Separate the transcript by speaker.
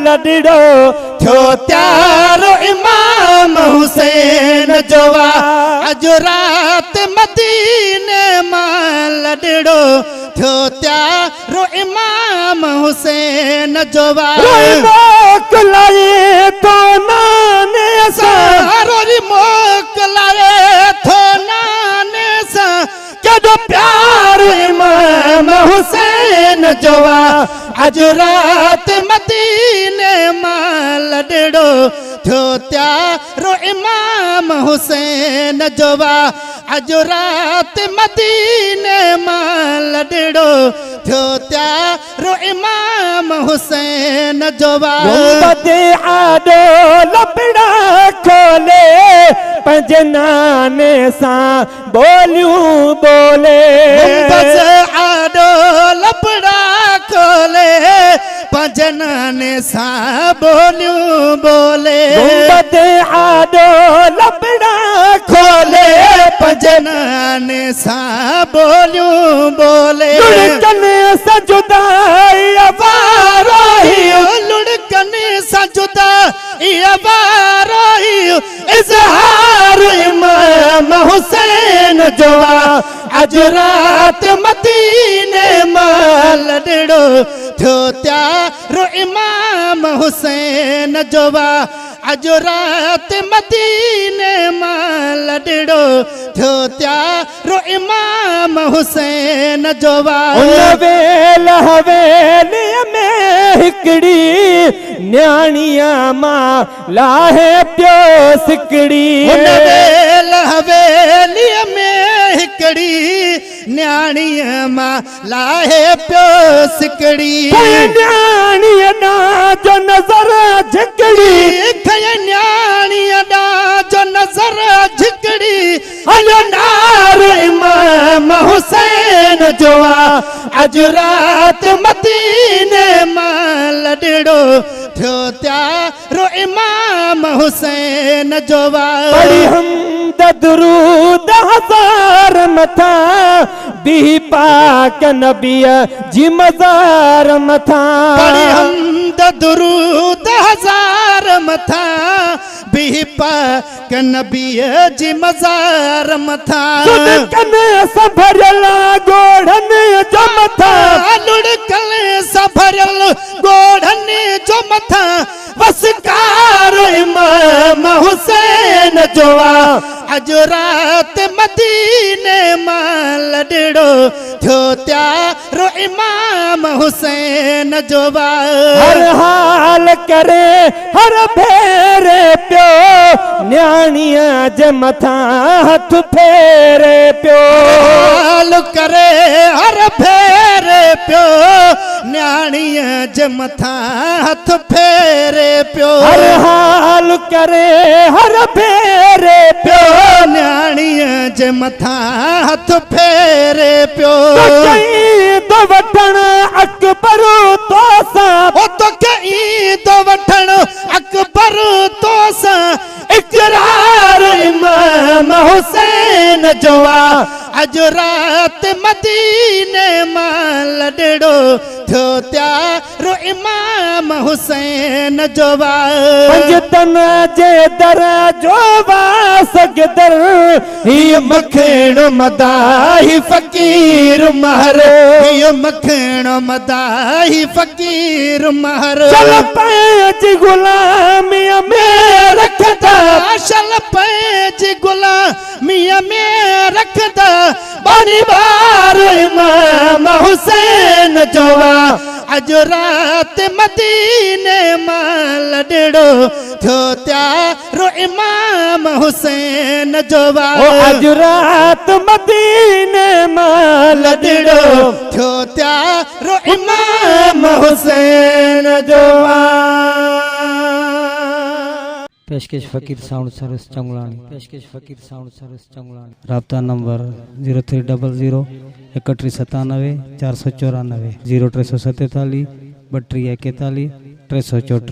Speaker 1: लॾड़ो थियो त्यारो इमाम हुसैन जो अज रात मदीने मां लॾड़ो थियो त्यारो इमाम हुसैन जो मोकलाए तो नाने सारोरी मोकलाए थो नाने सा केॾो प्यारो इमाम हुसैन जो अज रात मदीने मां लॾड़ो थियो त्यारो इमाम हुसैन जो अज रात मदीने मां लॾड़ो थियो त्यारो इमाम हुसैन जो आॾो लपड़ा खोले पंज नाने सां बोलियूं बोले आॾो लपड़ा खोले पंज नाने सां बोलियूं बोले आॾो लपड़ा खोले पंज नाने सां बोलियूं बोले लुड़कन सां जुदाई वारोही लुड़कन सां जुदाई वारोही इज़हार इमाम हुसैन जो अज रात मदीने मां लॾड़ो थियो त्यारो इमाम हुसैन जो अज रात मदीने मां लॾड़ो थियो त्यारो इमाम हुसैन जो वेल हवेलीअ में हिकड़ी न्याणीअ मां लाहे पियो सिकड़ी वेल हवेलीअ में हिकड़ी न्याणीअ मां लाहे पियो सिकड़ी न्याणीअ जो नज़र झिकड़ी न्याणीअ जो नज़र झिकड़ी हलो नारो इमाम हुसैन जो अज रात मदीने मां लॾड़ो थियो त्यारो इमाम हुसैन जो पढ़ी हमद दुरूद हज़ार मथा भी पाक नबीअ जी मज़ार मथा पढ़ी हमद दुरूद हज़ार मथा भी पाक नबीअ जी मज़ार मथा लुड़कन सां भरियल गोढ़नि जो मथा लुड़कन सां भरियल गोढ़नि जो मथा वसकार इमाम हुसैन जो अज रात मदीने मां लॾड़ो थियो त्यारो इमाम हुसैन जो हर हाल करे हर फेरे पियो न्याणीअ जे मथां हथ फेरे पियो हाल करे हर फेरे पियो न्याणीअ जे मथां हथ फेरे पियो हर हाल करे हर फेरे पियो न्याणीअ जे मथां हथ फेरे पियो तो वठण अकबर तो सां ओ तोखे ईंदो वठण अकबर तो सां इकरार इमाम हुसैन जो अज रात मदीने मां लॾड़ो थियो त्यारो इमाम हुसैन जो पंजतन जे दर जो सगदर ही मखण मदाही फ़कीर महर ही मखण मदाही फ़कीर महर चल पंज गुलामीअ में रखदा चल पंज गुलामीअ में रखदा बानी बार इमाम हुसैन जो अज रात मदीने मां लॾड़ो थियो त्यारो इमाम हुसैन जो अज रात मदीने मां लॾड़ो थियो त्यारो इमाम हुसैन जो
Speaker 2: पेशकश फ़कीर साउंड सर्विस चंगलानी पेशकश फ़कीर साउंड सर्विस चंगलानी राब्ता नंबर 0300 3197 494 0347 32 41 334